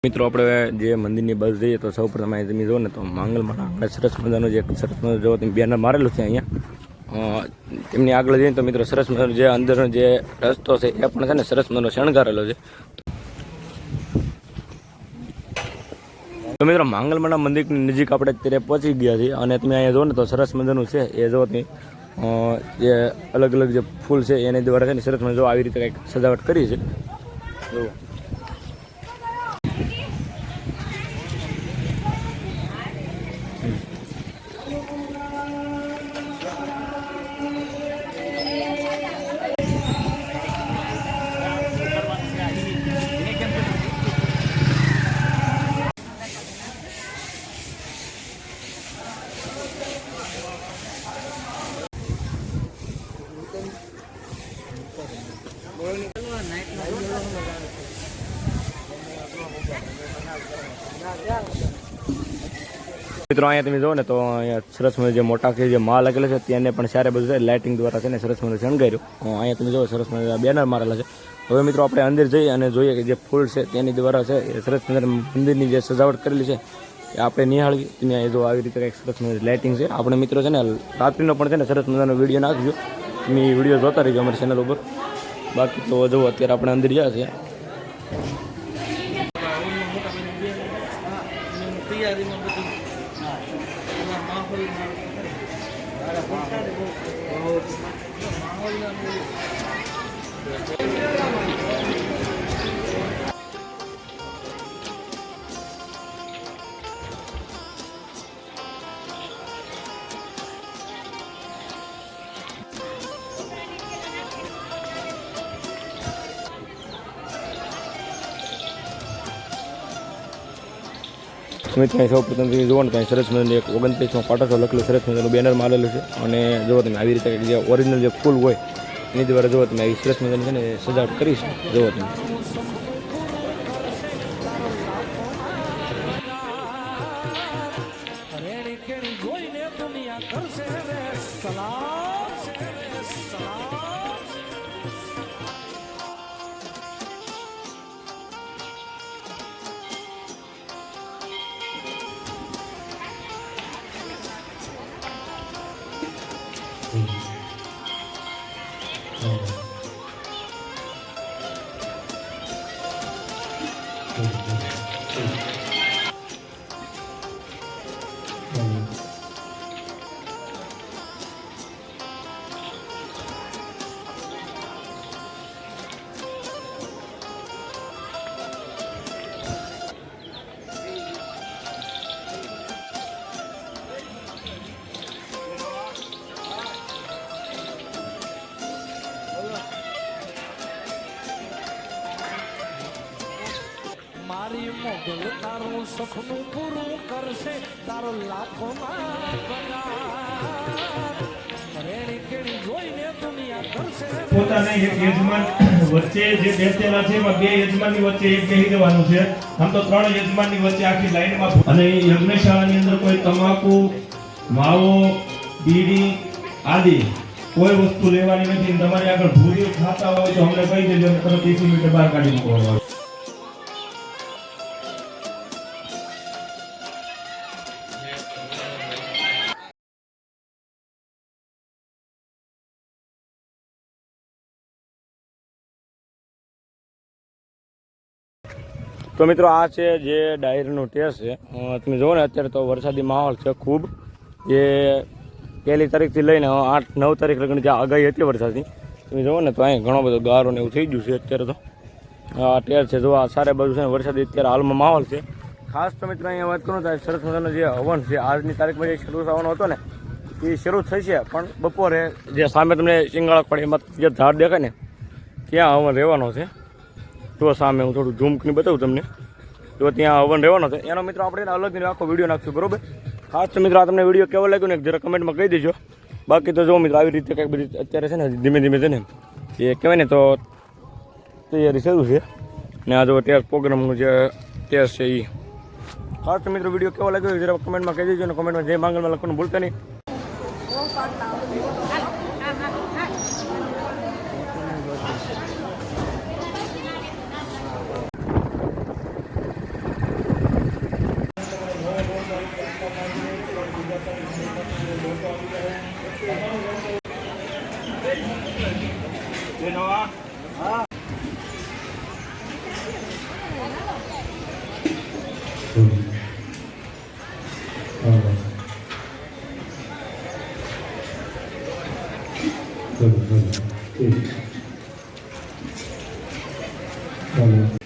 મિત્રો આપણે જે મંદિરની બસ જઈએ તો સૌપ્રથમ અહીં તમે જુઓ ને તો માંગલમાં આપણે સરસ મજાનું જે સરસ મજાનું જો તમે બેનર મારેલું છે અહીંયા તેમની આગળ જઈએ તો મિત્રો સરસ મજાનો જે અંદરનો જે રસ્તો છે એ પણ છે ને સરસ મજાનો શણગારેલો છે. તો મિત્રો માંગલમાના મંદિરની નજીક આપણે અત્યારે પહોંચી ગયા છીએ અને તમે અહીંયા જુઓ ને તો સરસ મજાનું છે એ જો તમે જે અલગ અલગ જે ફૂલ છે એની દ્વારા છે ને સરસ મજાનું આવી રીતે કંઈક સજાવટ કરી છે. જુઓ મિત્રો અહીંયા તમે જુઓ ને તો અહીંયા સરસ મજાનો જે મોટા જે માલ લાગેલો છે તેને પણ સારે બધું છે લાઇટિંગ દ્વારા છે ને સરસ મજાનું શણગાર્યું. અહીંયા તમે જુઓ સરસ મજાના બેનર મારેલા છે. હવે મિત્રો આપણે અંદર જઈએ અને જોઈએ કે જે ફૂલ છે તેની દ્વારા છે એ સરસ મજાના મંદિરની જે સજાવટ કરેલી છે એ આપણે નિહાળવી. તમે જો આવી રીતે કંઈક સરસ મજાની લાઇટિંગ છે. આપણે મિત્રો છે ને રાત્રિનો પણ છે ને સરસ મજાનો વિડીયો નાખજો. તમે વિડીયો જોતા રહીજો અમારી ચેનલ ઉપર. બાકી તો જો અત્યારે આપણે અંદર ગયા છીએ. તમે સૌ પ્રથમ તમે જુઓ ને ત્યાં સરસ મજાનું એક 29માં પાટોસો લખેલું સરસ મજાનું બેનર મારેલું છે. અને જુઓ તમે આવી રીતે જે ઓરિજિનલ જે ફૂલ હોય એની દ્વારા જુઓ તમે આવી સરસ મજાની છે ને સજાવટ કરી છે. જુઓ તમે મારી મોગલ તારું સપનું પૂરું કરશે તારો લાખોમાં રેણી કેણી જોઈને દુનિયા કરશે. પોતાના એક યજમાન વચ્ચે જે બેસેલા છે એમાં બે યજમાનની વચ્ચે એક બેસી જવાનું છે. આમ તો 3 યજમાનની વચ્ચે આખી લાઈનમાં. અને યજ્ઞશાળાની અંદર કોઈ તમાકુ, માવો, બીડી આદિ કોઈ વસ્તુ લેવાની નથી. તમારી આગળ ભૂરીઓ ખાતા હોય તો અમને કહી દેજો, તરત 30 મિનિટે બહાર કાઢી મૂકવામાં આવે. તો મિત્રો આ છે જે ડાયરીનું ટેસ્ટ છે. તમે જુઓ ને અત્યારે તો વરસાદી માહોલ છે ખૂબ. જે 1લી તારીખથી લઈને 8-9 તારીખ લગીની જે આગાહી હતી વરસાદની તમે જુઓ ને તો અહીં ઘણો બધો ગારો ને એવું થઈ ગયું છે અત્યારે. તો આ ટેર છે જો આ સારે બાજુ છે ને વરસાદી અત્યારે હાલમાં માહોલ છે. ખાસ તો મિત્રો અહીંયા વાત કરું તો સરસ મજાનો જે હવન છે આજની તારીખમાં જે શરૂ થવાનો હતો ને એ શરૂ થશે. પણ બપોરે જે સામે તમને શિંગાળા પડે એમાં જે ઝાડ દેખાય ને ત્યાં હવન રહેવાનો છે. તો સામે હું થોડું ઝૂમ કરીને બતાવું તમને. તો ત્યાં હવન રહેવાનો છે એનો મિત્રો આપણે અલગ આખો વિડીયો નાખશું બરોબર. ખાસ તો મિત્રો આ તમને વિડીયો કેવો લાગ્યો ને જરા કમેન્ટમાં કહી દેજો. બાકી તો જો મિત્રો આવી રીતે કંઈક બધી અત્યારે છે ને ધીમે ધીમે છે ને એ કહેવાય ને તો તૈયારી શરૂ છે. ને આ જો ટેસ્ટ પ્રોગ્રામનું જે ટેસ્ટ છે એ ખાસ તો મિત્રો વિડીયો કેવો લાગ્યો જરા કમેન્ટમાં કહી દેજો. અને કમેન્ટમાં જય માંગલમાં લખવાનું ભૂલતા નહીં. Chalo.